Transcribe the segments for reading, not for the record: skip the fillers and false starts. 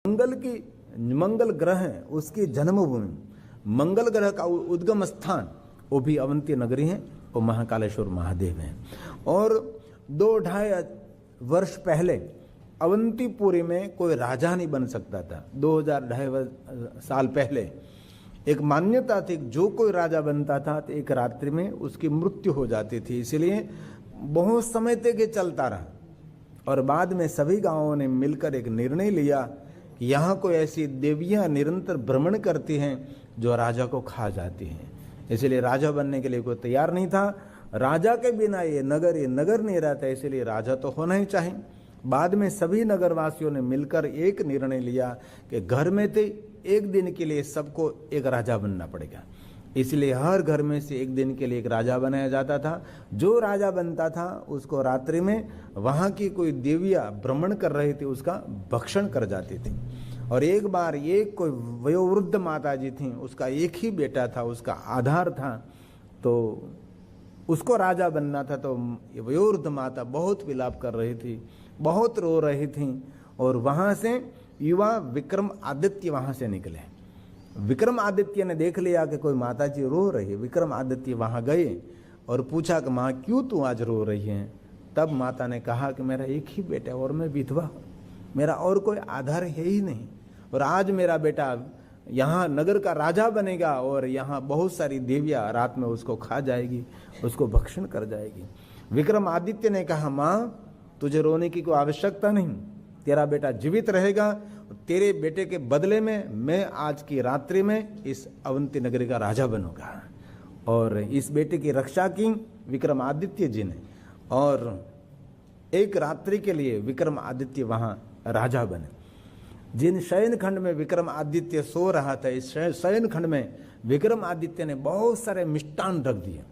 मंगल ग्रह है, उसकी जन्मभूमि, मंगल ग्रह का उद्गम स्थान वो भी अवंती नगरी है, वो महाकालेश्वर महादेव हैं। और 2-2.5 वर्ष पहले अवंतीपुरी में कोई राजा नहीं बन सकता था। 2,000-2.5 साल पहले एक मान्यता थी, जो कोई राजा बनता था तो एक रात्रि में उसकी मृत्यु हो जाती थी, इसलिए बहुत समय तक ये चलता रहा। और बाद में सभी गांवों ने मिलकर एक निर्णय लिया कि यहाँ कोई ऐसी देवियाँ निरंतर भ्रमण करती हैं जो राजा को खा जाती हैं, इसलिए राजा बनने के लिए कोई तैयार नहीं था। राजा के बिना ये नगर नहीं रहता, इसलिए राजा तो होना ही चाहिए। बाद में सभी नगरवासियों ने मिलकर एक निर्णय लिया कि घर में थे एक दिन के लिए सबको एक राजा बनना पड़ेगा, इसलिए हर घर में से एक दिन के लिए एक राजा बनाया जाता था। जो राजा बनता था उसको रात्रि में वहाँ की कोई देवियाँ भ्रमण कर रही थी उसका भक्षण कर जाती थी। और एक बार एक कोई वयोवृद्ध माता जी थी, उसका एक ही बेटा था, उसका आधार था, तो उसको राजा बनना था। तो वयोवृद्ध माता बहुत विलाप कर रही थी, बहुत रो रही थी। और वहाँ से युवा विक्रमादित्य वहाँ से निकले। विक्रमादित्य ने देख लिया कि कोई माता जी रो रही है। विक्रमादित्य वहाँ गए और पूछा कि माँ क्यों तू आज रो रही है। तब माता ने कहा कि मेरा एक ही बेटा है और मैं विधवा हूँ, मेरा और कोई आधार है ही नहीं, और आज मेरा बेटा यहाँ नगर का राजा बनेगा और यहाँ बहुत सारी देवियाँ रात में उसको खा जाएगी, उसको भक्षण कर जाएगी। विक्रमादित्य ने कहा माँ तुझे रोने की कोई आवश्यकता नहीं, तेरा बेटा जीवित रहेगा, तेरे बेटे के बदले में मैं आज की रात्रि में इस अवंती नगरी का राजा बनूंगा। और इस बेटे की रक्षा की विक्रमादित्य जी ने, और एक रात्रि के लिए विक्रमादित्य वहां राजा बने। जिन शयन खंड में विक्रमादित्य सो रहा था, इस शयन खंड में विक्रमादित्य ने बहुत सारे मिष्टान रख दिए,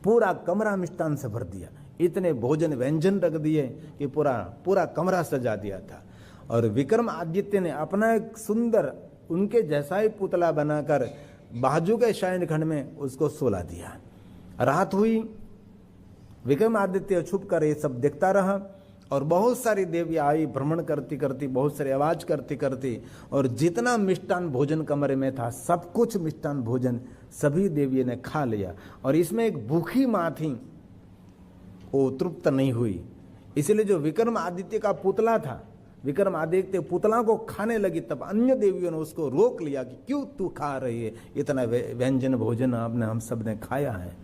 पूरा कमरा मिष्टान से भर दिया, इतने भोजन व्यंजन रख दिए कि पूरा कमरा सजा दिया था। और विक्रमादित्य ने अपना एक सुंदर उनके जैसा ही पुतला बनाकर बाजू के शयन खंड में उसको सोला दिया। रात हुई, विक्रमादित्य छुप कर ये सब देखता रहा, और बहुत सारी देवियाँ आई भ्रमण करती करती, बहुत सारी आवाज करती करती, और जितना मिष्टान भोजन कमरे में था सब कुछ मिष्टान भोजन सभी देवियों ने खा लिया। और इसमें एक भूखी माँ थी, वो तृप्त नहीं हुई, इसलिए जो विक्रमादित्य का पुतला था, विक्रमादित्य पुतला को खाने लगी। तब अन्य देवियों ने उसको रोक लिया कि क्यों तू खा रही है, इतना व्यंजन भोजन आपने हम सब ने खाया है।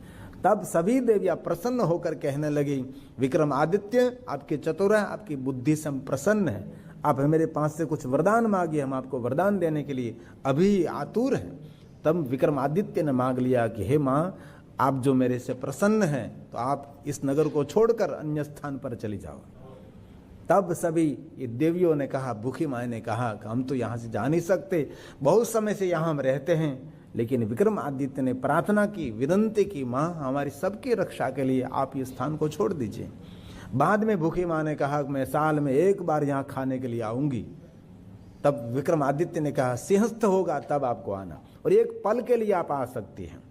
तब सभी देवियां प्रसन्न होकर कहने लगी विक्रमादित्य आपकी चतुर है, आपकी बुद्धि से हम प्रसन्न है, आप मेरे पास से कुछ वरदान मांगिए, हम आपको वरदान देने के लिए अभी आतुर हैं। तब विक्रमादित्य ने मांग लिया कि हे माँ आप जो मेरे से प्रसन्न हैं तो आप इस नगर को छोड़कर अन्य स्थान पर चली जाओ। तब सभी ये देवियों ने कहा, भूखी माँ ने कहा कि हम तो यहाँ से जा नहीं सकते, बहुत समय से यहाँ हम रहते हैं। लेकिन विक्रमादित्य ने प्रार्थना की, विनंती की, माँ हमारी सबकी रक्षा के लिए आप ये स्थान को छोड़ दीजिए। बाद में भूखी माँ ने कहा मैं साल में एक बार यहाँ खाने के लिए आऊंगी। तब विक्रमादित्य ने कहा सिंहस्थ होगा तब आपको आना, और एक पल के लिए आप आ सकती हैं।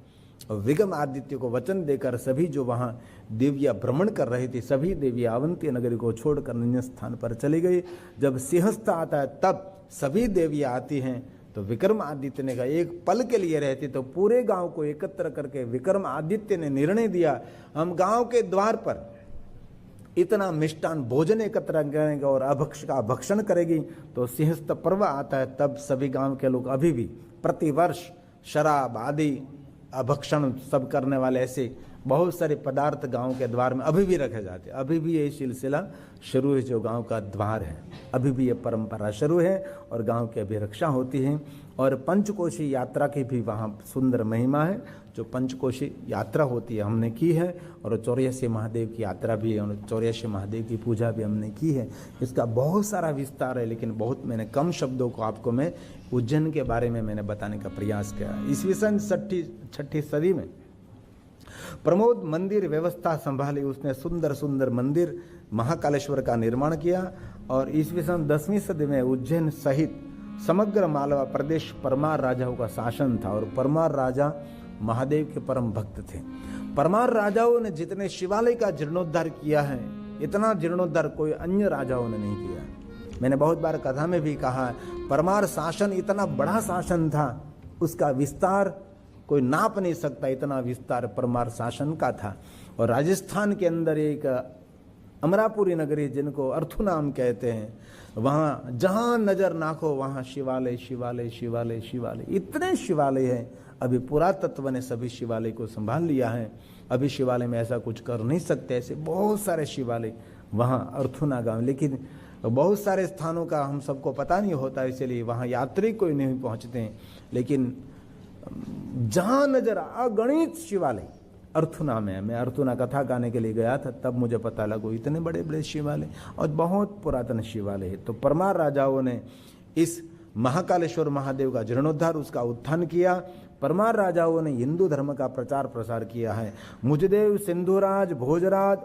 और विक्रमादित्य को वचन देकर सभी जो वहाँ देवियाँ भ्रमण कर रही थी, सभी देवियाँ अवंती नगरी को छोड़कर अन्य स्थान पर चली गई। जब सिंहस्थ आता है तब सभी देवियाँ आती हैं। तो विक्रमादित्य ने कहा एक पल के लिए रहती तो पूरे गांव को एकत्र करके विक्रमादित्य ने निर्णय दिया हम गांव के द्वार पर इतना मिष्टान भोजन एकत्र करेंगे और अभक्ष का भक्षण करेगी। तो सिंहस्थ पर्व आता है, तब सभी गांव के लोग अभी भी प्रतिवर्ष शराब आदि अभक्षण सब करने वाले ऐसे बहुत सारे पदार्थ गांव के द्वार में अभी भी रखे जाते हैं। अभी भी ये सिलसिला शुरू है, जो गांव का द्वार है अभी भी ये परंपरा शुरू है और गांव की अभी रक्षा होती है। और पंचकोशी यात्रा की भी वहाँ सुंदर महिमा है। जो पंचकोशी यात्रा होती है हमने की है, और 84 महादेव की यात्रा भी है, और 84 महादेव की पूजा भी हमने की है। इसका बहुत सारा विस्तार है, लेकिन बहुत मैंने कम शब्दों को आपको मैं उज्जैन के बारे में मैंने बताने का प्रयास किया। ईस्वीसन 6ठी सदी में प्रमोद मंदिर व्यवस्था संभाली, उसने सुंदर सुंदर मंदिर महाकालेश्वर का निर्माण किया। और ईस्वीसन 10वीं सदी में उज्जैन सहित समग्र मालवा प्रदेश परमार राजाओं का शासन था, और परमार राजा महादेव के परम भक्त थे। परमार राजाओं ने जितने शिवालय का जीर्णोद्धार किया है, इतना जीर्णोद्धार कोई अन्य राजाओं ने नहीं किया। मैंने बहुत बार कथा में भी कहा, परमार शासन इतना बड़ा शासन था, उसका विस्तार कोई नाप नहीं सकता, इतना विस्तार परमार शासन का था। और राजस्थान के अंदर एक अमरापुरी नगरी जिनको अर्थु नाम कहते हैं, वहाँ जहाँ नजर नाखो वहाँ शिवालय शिवालय शिवालय शिवालय, इतने शिवालय हैं। अभी पुरातत्व ने सभी शिवालय को संभाल लिया है, अभी शिवालय में ऐसा कुछ कर नहीं सकते, ऐसे बहुत सारे शिवालय वहाँ अर्थुना गांव। लेकिन बहुत सारे स्थानों का हम सबको पता नहीं होता, इसलिए वहाँ यात्री कोई नहीं पहुँचते हैं। लेकिन जहाँ नजर अगणित शिवालय अर्थुना में है। मैं अर्थुना कथा गाने के लिए गया था, तब मुझे पता लगा इतने बड़े बड़े शिवालय और बहुत पुरातन शिवालय है। तो परमार राजाओं ने इस महाकालेश्वर महादेव का जीर्णोद्धार, उसका उत्थान किया। परमार राजाओं ने हिंदू धर्म का प्रचार प्रसार किया है। मुझदेव, सिंधुराज, भोजराज,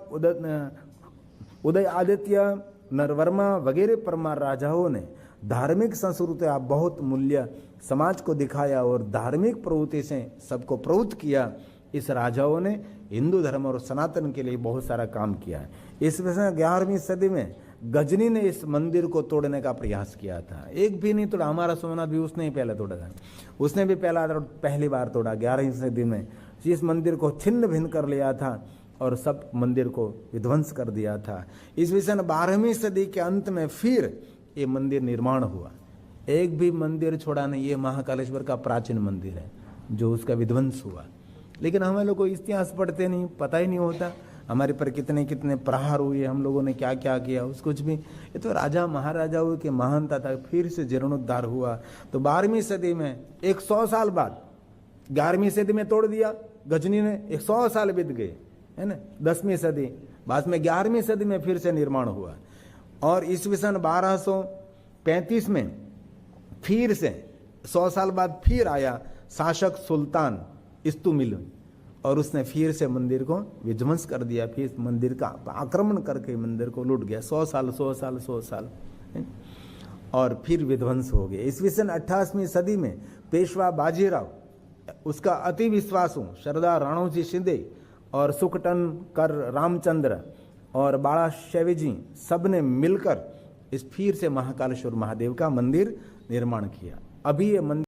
उदय आदित्य, नरवर्मा वगैरह परमार राजाओं ने धार्मिक संस्कृति का बहुत मूल्य समाज को दिखाया और धार्मिक प्रवृत्ति से सबको प्रवृत्त किया। इस राजाओं ने हिंदू धर्म और सनातन के लिए बहुत सारा काम किया है। इस वजह से 11वीं सदी में गजनी ने इस मंदिर को तोड़ने का प्रयास किया था। एक भी नहीं तोड़ा, हमारा सोमनाथ भी उसने ही पहले तोड़ा था, उसने भी पहली बार तोड़ा 11वीं सदी में। इस मंदिर को छिन्न भिन्न कर लिया था और सब मंदिर को विध्वंस कर दिया था। इस विषय 12वीं सदी के अंत में फिर ये मंदिर निर्माण हुआ। एक भी मंदिर छोड़ा नहीं, ये महाकालेश्वर का प्राचीन मंदिर है जो उसका विध्वंस हुआ। लेकिन हम लोग को इतिहास पढ़ते नहीं, पता ही नहीं होता हमारे पर कितने कितने प्रहार हुए, हम लोगों ने क्या क्या किया, उस कुछ भी। ये तो राजा महाराजाओं के महानता था, फिर से जीर्णोद्धार हुआ। तो 12वीं सदी में 100 साल बाद 11वीं सदी में तोड़ दिया गजनी ने, 100 साल बीत गए, है ना। 10वीं सदी बाद में 11वीं सदी में फिर से निर्माण हुआ। और ईस्वी सन 1235 में फिर से 100 साल बाद फिर आया शासक सुल्तान इस्तुमिल, और उसने फिर से मंदिर को विध्वंस कर दिया। फिर मंदिर का आक्रमण करके मंदिर को लूट गया। 100 साल और फिर विध्वंस हो गया। ईस्वी सन 28वीं सदी में पेशवा बाजीराव, उसका अति विश्वासु सरदार राणोजी शिंदे और सुकटन कर रामचंद्र और बाड़ा शेविजी सब ने मिलकर इस फिर से महाकालेश्वर महादेव का मंदिर निर्माण किया। अभी ये मंदिर